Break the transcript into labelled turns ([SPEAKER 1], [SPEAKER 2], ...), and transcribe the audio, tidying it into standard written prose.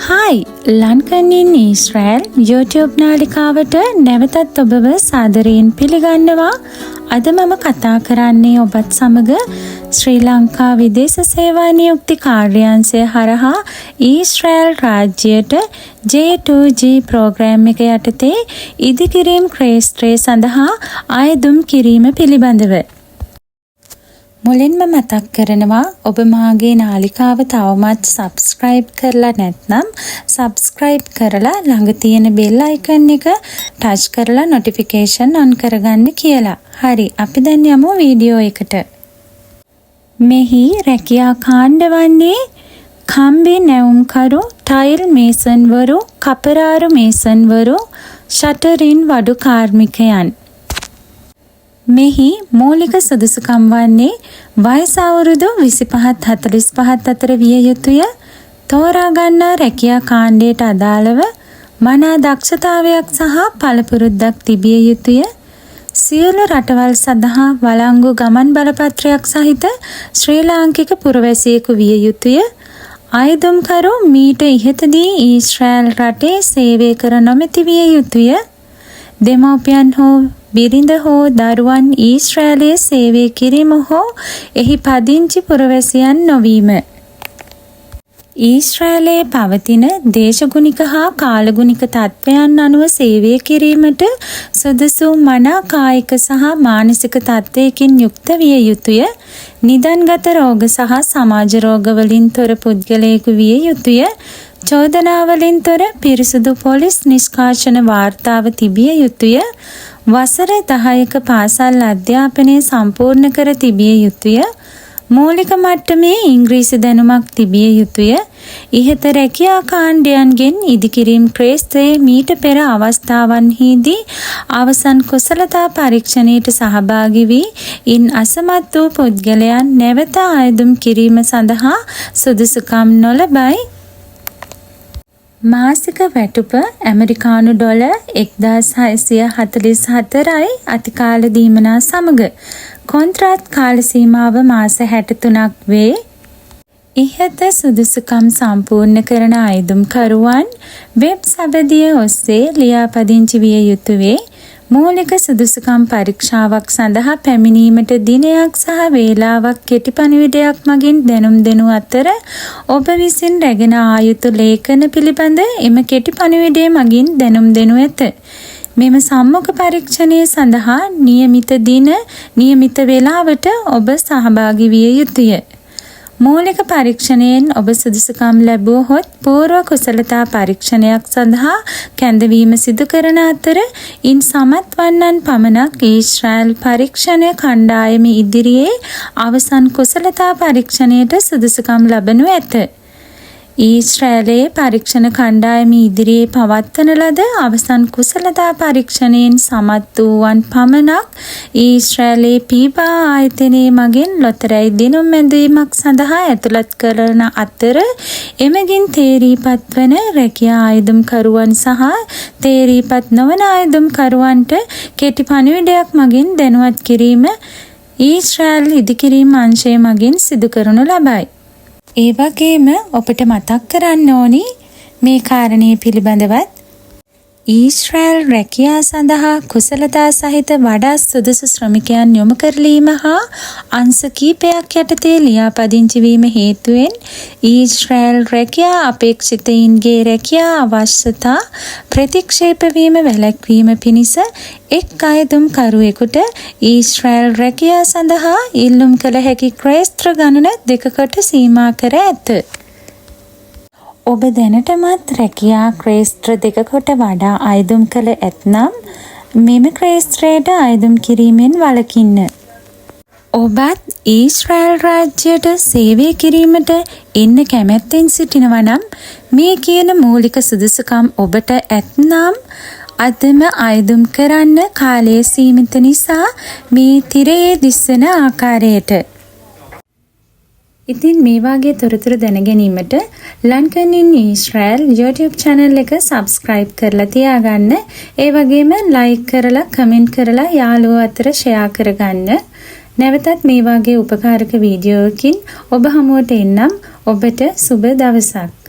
[SPEAKER 1] Hi Lankan ඉන් ඊශ්‍රෑල් YouTube නාලිකාවට නැවතත් ඔබව සාදරයෙන් පිළිගන්නවා. අද මම කතා කරන්නේ ඔබත් සමග ශ්‍රී ලංකා විදේශ සේවා නියුක්ති කාර්යාංශය හරහා ඊශ්‍රෑල් රාජ්‍යයට J2G ප්‍රෝග්‍රෑම් එක යටතේ ඉදිකිරීම් ක්ෂේත්‍රය සඳහා අයදුම් කිරීම පිළිබඳව. මුලින්ම මතක් කරනවා ඔබ මාගේ නාලිකාව තවමත් සබ්ස්ක්‍රයිබ් කරලා නැත්නම් සබ්ස්ක්‍රයිබ් කරලා ළඟ තියෙන බෙල් අයිකන් එක ටච් කරලා නොටිෆිකේෂන් ඔන් කරගන්න කියලා. හරි අපි දැන් යමු වීඩියෝ එකට. මෙහි රැකියා කාණ්ඩ වන්නේ කම්බි නැවුම්කරු, ටයිල් මේසන්වරු, කපරාරු මේසන්වරු, ෂටරින් වඩු කාර්මිකයන්. මෙහි මූලික සුදුසුකම් වන්නේ වයස අවුරුදු 25-45 අතර විය යුතුය. තෝරා ගන්නා රැකියා කාණ්ඩයට අදාළව මනා දක්ෂතාවයක් සහ පළපුරුද්දක් තිබිය යුතුය. සියලු රටවල් සඳහා වළංගු ගමන් බලපත්‍රයක් සහිත ශ්‍රී ලාංකික පුරවැසියෙකු විය යුතුය. අයදුම්කරු මීට ඉහතදී ඊශ්‍රෑල් රටේ සේවය කර නොමැති විය යුතුය. දෙමව්පියන් හෝ බිරිඳ හෝ දරුවන් ඊශ්‍රෑලයේ සේවය කිරීම හෝ එහි පදිංචි පුරවැසියන් නොවීම. ඊශ්‍රෑලයේ පවතින දේශගුණික හා කාලගුණික තත්ත්වයන් අනුව සේවය කිරීමට සුදුසු මනා කායික සහ මානසික තත්ත්වයකින් යුක්ත විය යුතුය. නිදන්ගත රෝග සහ සමාජ රෝගවලින් තොර පුද්ගලයෙකු විය යුතුය. චෝදනාවලින් තොර පිරිසුදු පොලිස් නිෂ්කාශන වාර්තාව තිබිය යුතුය. වසර 10ක පාසල් අධ්‍යාපනය සම්පූර්ණ කර තිබිය යුතුය. මූලික මට්ටමේ ඉංග්‍රීසි දැනුමක් තිබිය යුතුය. ඉහත රැකියා කාණ්ඩයන්ගෙන් ඉදිකිරීම් ක්ෂේත්‍රයේ මීට පෙර අවස්ථාවන්හිදී අවසන් කුසලතා පරීක්ෂණයට සහභාගී වී ඉන් අසමත් වූ පුද්ගලයන් නැවත අයදුම් කිරීම සඳහා සුදුසුකම් නොලබයි. මාසික වැටුප ඇමරිකානු ඩොලර් 1644යි අතිකාල දීමනා සමග කොන්ත්‍රාත් කාල සීමාව මාස 63ක් වේ. ඉහත සුදුසුකම් සම්පූර්ණ කරන අයදුම්කරුවන් වෙබ් සබදිය ඔස්සේ ලියාපදිංචි විය යුතු වේ. මූලික සුදුසුකම් පරීක්ෂාවක් සඳහා පැමිණීමට දිනයක් සහ වේලාවක් කෙටි පණිවිඩයක් මගින් දැනුම් දෙනු අතර ඔබ විසින් රැගෙන ආ යුතු ලේඛන පිළිබඳ එම කෙටි පණිවිඩය මගින් දැනුම් දෙනු ඇත. මෙම සම්මුඛ පරීක්ෂණය සඳහා නියමිත දින නියමිත වේලාවට ඔබ සහභාගී විය යුතුය. මූලික පරීක්ෂණයෙන් ඔබ සුදුසුකම් ලැබුවහොත් පූර්ව කුසලතා පරීක්ෂණයක් සඳහා කැඳවීම සිදු කරන අතර ඉන් සමත් වන්නන් පමණක් ඊශ්‍රෑල් පරීක්ෂණ කණ්ඩායම ඉදිරියේ අවසන් කුසලතා පරීක්ෂණයට සුදුසුකම් ලබනු ඇත. ඊශ්‍රෑලයේ පරීක්ෂණ කණ්ඩායම ඉදිරියේ පවත්වන ලද අවසන් කුසලතා පරීක්ෂණයෙන් සමත් වූවන් පමණක් ඊශ්‍රෑලයේ පීබා ආයතනයේ මගින් ලොතරැයි දිනුම් ඇඳීමක් සඳහා ඇතුළත් කරන අතර එමගින් තේරීපත් වන රැකියා අයදුම්කරුවන් සහ තේරීපත් නොවන අයදුම්කරුවන්ට කෙටි පණිවිඩයක් මගින් දැනුවත් කිරීම ඊශ්‍රෑල් ඉදිකිරීම් අංශය මගින් සිදු කරනු ලබයි. ඒ වගේම ඔබට මතක් කරන්න ඕනි මේ කාරණේ පිළිබඳවත් ඊශ්‍රෑල් රැකියා සඳහා කුසලතා සහිත වඩා සුදුසු ශ්‍රමිකයන් යොමු කරලීම හා අංශ කීපයක් යටතේ ලියාපදිංචි වීම හේතුවෙන් ඊශ්‍රෑල් රැකියා අපේක්ෂිතයින්ගේ රැකියා අවශ්‍යතා ප්‍රතික්ෂේප වීම වැළැක්වීම පිණිස එක් අයදුම්කරුවෙකුට ඊශ්‍රෑල් රැකියා සඳහා ඉල්ලුම් කළ හැකි ක්ෂේත්‍ර ගණන 2කට සීමා කර ඇත. ඔබ දැනටමත් රැකියා ක්ෂේත්‍ර 2කට වඩා අයදුම් කළ ඇතනම් මෙම ක්ෂේත්‍රයට අයදුම් කිරීමෙන් වළකින්න. ඔබත් ඊශ්‍රෑල් රාජ්‍යයට සේවය කිරීමට එන්න කැමැත්තෙන් සිටිනවා නම් මේ කියන මූලික සුදුසුකම් ඔබට ඇතනම් අදම අයදුම් කරන්න. කාලය සීමිත නිසා මේ තිරයේ දිස්වන ආකාරයට. ඉතින් මේ වගේ තොරතුරු දැන ගැනීමට ලන්කන් ඉන් ඊශ්‍රෑල් YouTube channel එක subscribe කරලා තියාගන්න. ඒ වගේම like කරලා comment කරලා යාළුවෝ අතර share කරගන්න. නැවතත් මේ වගේ උපකාරක වීඩියෝකින් ඔබ හමුවට එන්නම්. ඔබට සුබ දවසක්.